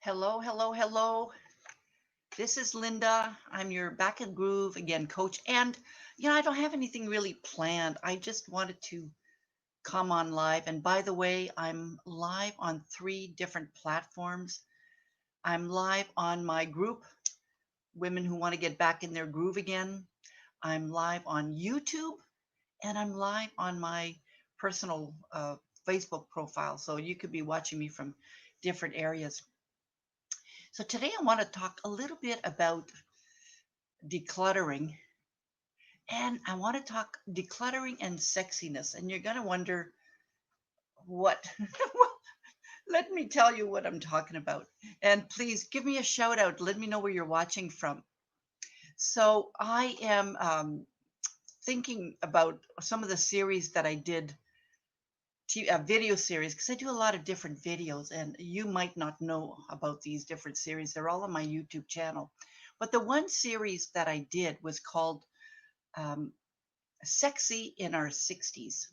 Hello, hello, hello. This is Linda. I'm your back and groove again coach. And, I don't have anything really planned. I just wanted to come on live. And by the way, I'm live on three different platforms. I'm live on my group, Women Who Want to Get Back in Their Groove Again. I'm live on YouTube and I'm live on my personal Facebook profile. So you could be watching me from different areas. So today I want to talk a little bit about decluttering. And I want to talk decluttering and sexiness. And you're going to wonder what? Well, let me tell you what I'm talking about. And please give me a shout out. Let me know where you're watching from. So I am thinking about some of the series that I did, video series, because I do a lot of different videos. And you might not know about these different series. They're all on my YouTube channel. But the one series that I did was called um, Sexy in Our 60s,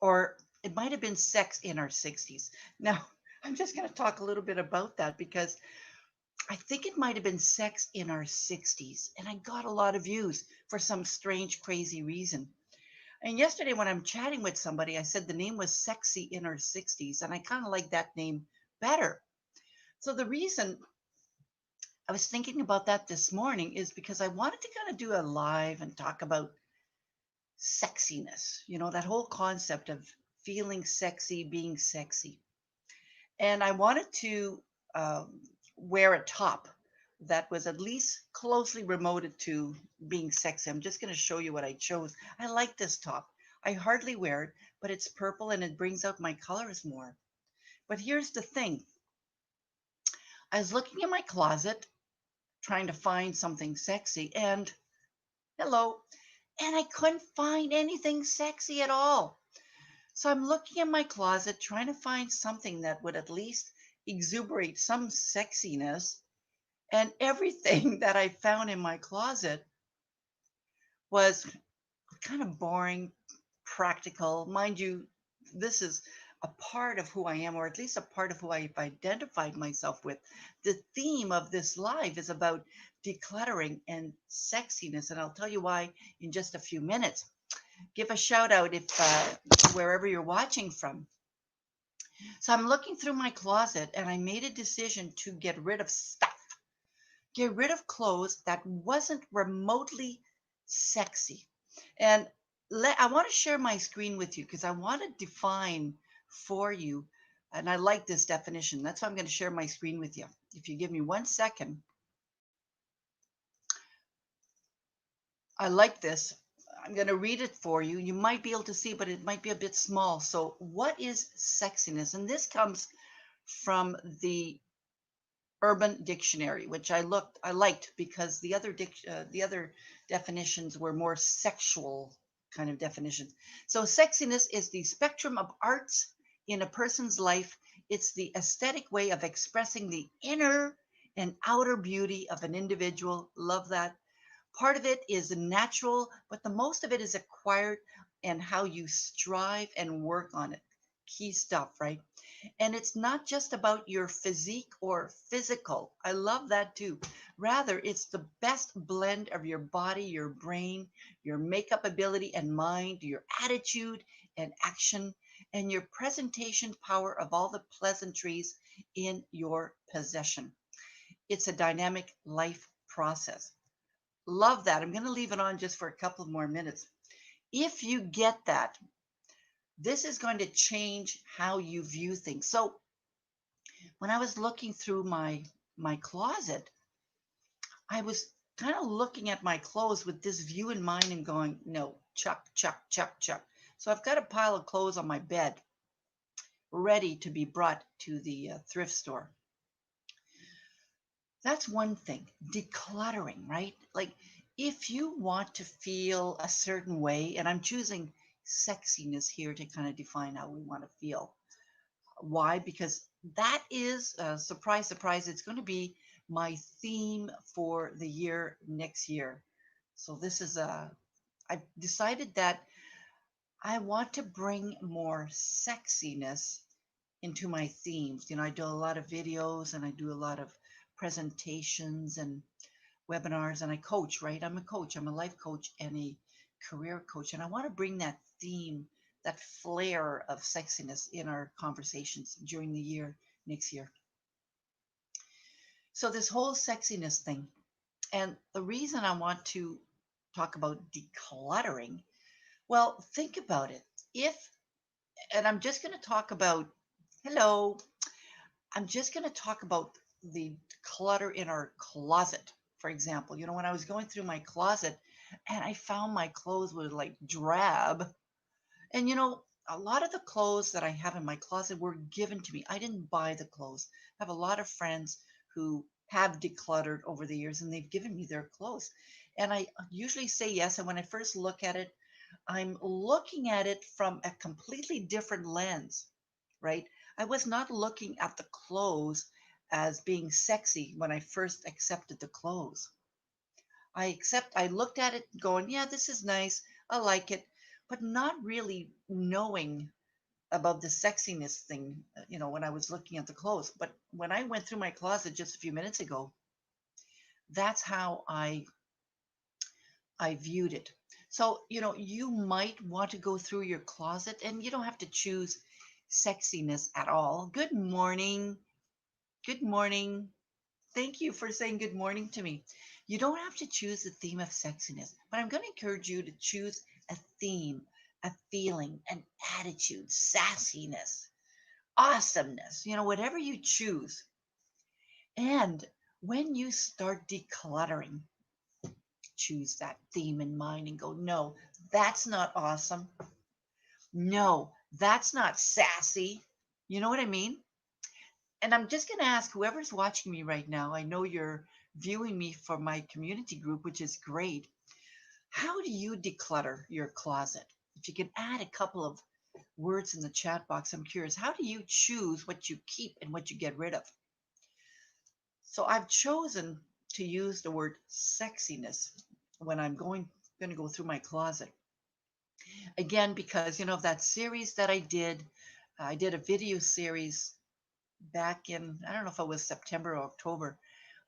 or it might have been Sex in Our 60s. Now, I'm just going to talk a little bit about that because I think it might have been Sex in Our 60s, and I got a lot of views for some strange, crazy reason. And yesterday, when I'm chatting with somebody, I said the name was Sexy in Our 60s, and I kind of like that name better. So the reason I was thinking about that this morning is because I wanted to kind of do a live and talk about sexiness, that whole concept of feeling sexy, being sexy. And I wanted to wear a top that was at least closely remoted to being sexy. I'm just going to show you what I chose. I like this top. I hardly wear it, but it's purple and it brings out my colors more. But here's the thing. I was looking in my closet trying to find something sexy and hello, and I couldn't find anything sexy at all. So I'm looking in my closet trying to find something that would at least exuberate some sexiness. And everything that I found in my closet was kind of boring, practical. Mind you, this is a part of who I am, or at least a part of who I've identified myself with. The theme of this live is about decluttering and sexiness. And I'll tell you why in just a few minutes. Give a shout out if wherever you're watching from. So I'm looking through my closet and I made a decision to get rid of stuff, get rid of clothes that wasn't remotely sexy. And I want to share my screen with you because I want to define for you. And I like this definition. That's why I'm going to share my screen with you. If you give me 1 second, I like this. I'm going to read it for you. You might be able to see, but it might be a bit small. So, what is sexiness? And this comes from the Urban Dictionary, which I liked because the other definitions were more sexual kind of definitions. So sexiness is the spectrum of arts in a person's life. It's the aesthetic way of expressing the inner and outer beauty of an individual. Love that. Part of it is natural, but the most of it is acquired and how you strive and work on it. Key stuff, right? And it's not just about your physique or physical. I love that too. Rather, it's the best blend of your body, your brain, your makeup ability and mind, your attitude and action, and your presentation power of all the pleasantries in your possession. It's a dynamic life process. Love that. I'm going to leave it on just for a couple more minutes. If you get that, this is going to change how you view things. So, when I was looking through my closet, I was kind of looking at my clothes with this view in mind and going, no, chuck, chuck, chuck, chuck. So I've got a pile of clothes on my bed ready to be brought to the thrift store. That's one thing, decluttering, right? Like if you want to feel a certain way, and I'm choosing sexiness here to kind of define how we want to feel. Why? Because that is, surprise, surprise, it's going to be my theme for the year next year. So this is I've decided that I want to bring more sexiness into my themes. I do a lot of videos and I do a lot of presentations and webinars, and I coach, right? I'm a coach. I'm a life coach and a career coach. And I want to bring that theme, that flair of sexiness in our conversations during the year, next year. So, this whole sexiness thing, and the reason I want to talk about decluttering, well, think about it. And I'm just going to talk about, hello, I'm just going to talk about the clutter in our closet. For example, when I was going through my closet and I found my clothes were like drab, and a lot of the clothes that I have in my closet were given to me. I didn't buy the clothes. I have a lot of friends who have decluttered over the years and they've given me their clothes. And I usually say yes. And when I first look at it, I'm looking at it from a completely different lens, right? I was not looking at the clothes as being sexy when I first accepted the clothes. I looked at it going, yeah, this is nice. I like it, but not really knowing about the sexiness thing, when I was looking at the clothes. But when I went through my closet just a few minutes ago, that's how I viewed it. So, you might want to go through your closet and you don't have to choose sexiness at all. Good morning. Good morning. Thank you for saying good morning to me. You don't have to choose the theme of sexiness, but I'm going to encourage you to choose a theme, a feeling, an attitude, sassiness, awesomeness, whatever you choose. And when you start decluttering, choose that theme in mind and go, no, that's not awesome. No, that's not sassy. You know what I mean? And I'm just going to ask whoever's watching me right now, I know you're viewing me from my community group, which is great. How do you declutter your closet? If you can add a couple of words in the chat box, I'm curious. How do you choose what you keep and what you get rid of? So I've chosen to use the word sexiness when I'm going to go through my closet. Again, because of that series that I did a video series back in, I don't know if it was September or October.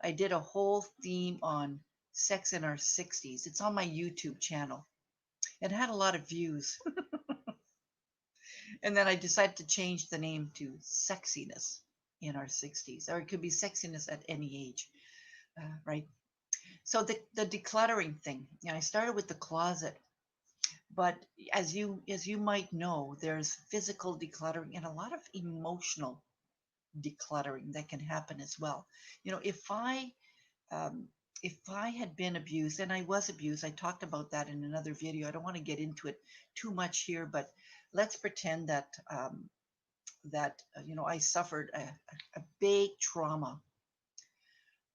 I did a whole theme on sex in our 60s. It's on my YouTube channel. It had a lot of views. And then I decided to change the name to Sexiness in our 60s, or it could be sexiness at any age, right? So the decluttering thing, I started with the closet, but as you might know, there's physical decluttering and a lot of emotional decluttering that can happen as well. You know, um, if I had been abused, and I was abused, I talked about that in another video. I don't want to get into it too much here, but let's pretend that I suffered a big trauma.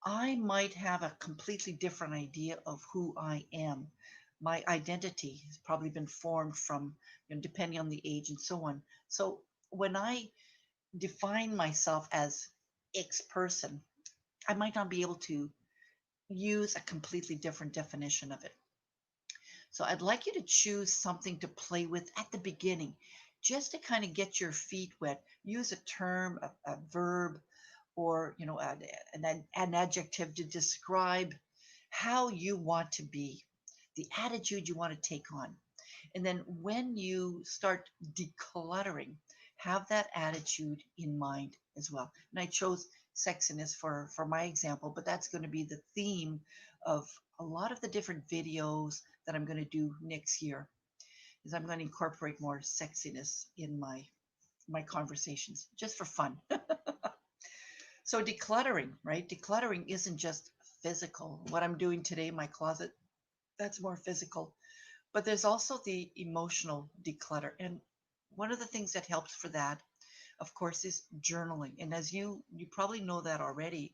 I might have a completely different idea of who I am. My identity has probably been formed from, depending on the age and so on. So when I define myself as X person, I might not be able to use a completely different definition of it. So I'd like you to choose something to play with at the beginning, just to kind of get your feet wet. Use a term, a verb, or an adjective to describe how you want to be, the attitude you want to take on. And then when you start decluttering, have that attitude in mind as well. And I chose sexiness for my example, but that's going to be the theme of a lot of the different videos that I'm going to do next year. Is I'm going to incorporate more sexiness in my conversations just for fun. So decluttering, right? Decluttering isn't just physical. What I'm doing today in my closet, that's more physical. But there's also the emotional declutter. And one of the things that helps for that, of course, is journaling. And as you probably know that already,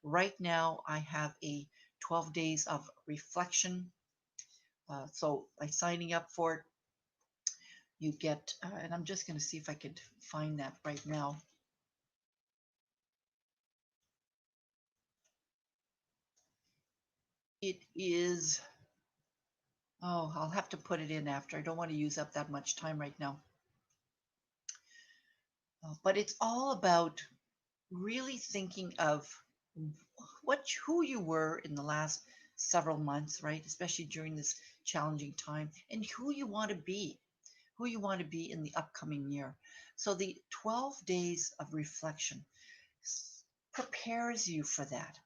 right now I have a 12 days of reflection. So by signing up for it, you get, and I'm just going to see if I could find that right now. It is, oh, I'll have to put it in after. I don't want to use up that much time right now. But it's all about really thinking of who you were in the last several months, right? Especially during this challenging time, and who you want to be in the upcoming year. So the 12 days of reflection prepares you for that.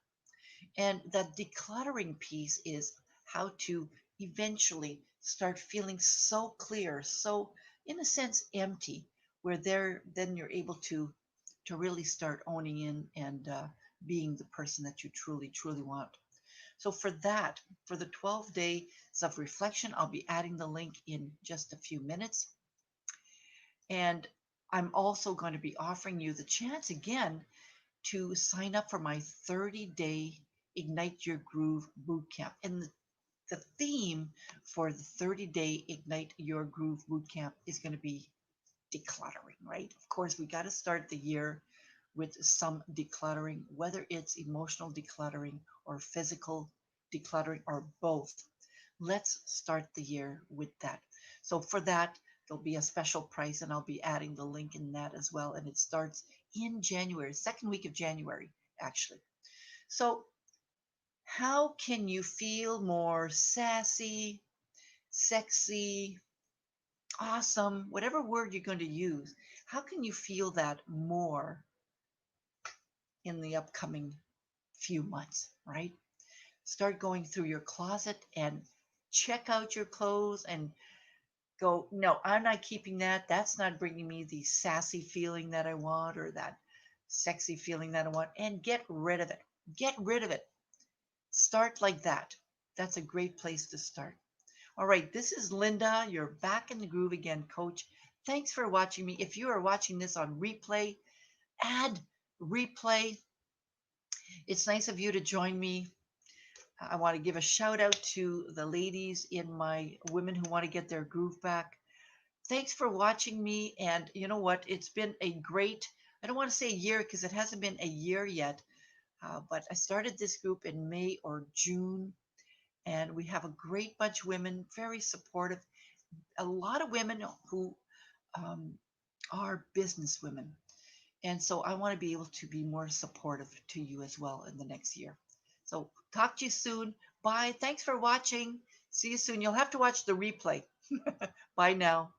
And that decluttering piece is how to eventually start feeling so clear, so in a sense empty, where there then you're able to really start owning in and being the person that you truly want. So for that, for the 12 days of reflection, I'll be adding the link in just a few minutes. And I'm also going to be offering you the chance again to sign up for my 30-day Ignite Your Groove Bootcamp. And the theme for the 30-day Ignite Your Groove Bootcamp is going to be decluttering, right? Of course, we got to start the year with some decluttering, whether it's emotional decluttering or physical decluttering or both. Let's start the year with that. So for that, there'll be a special price, and I'll be adding the link in that as well. And it starts in January, second week of January, actually. So how can you feel more sassy, sexy, awesome, whatever word you're going to use? How can you feel that more in the upcoming few months, right? Start going through your closet and check out your clothes and go, no, I'm not keeping that. That's not bringing me the sassy feeling that I want or that sexy feeling that I want, and get rid of it. Get rid of it. Start like that. That's a great place to start. All right, this is Linda. You're back in the groove again, coach. Thanks for watching me. If you are watching this on replay, add replay. It's nice of you to join me. I want to give a shout out to the ladies in my Women Who Want to Get Their Groove Back. Thanks for watching me. And you know what? It's been a great, I don't want to say a year because it hasn't been a year yet, but I started this group in May or June. And we have a great bunch of women, very supportive, a lot of women who um, are business women. And so I want to be able to be more supportive to you as well in the next year. So talk to you soon. Bye. Thanks for watching. See you soon. You'll have to watch the replay. Bye now.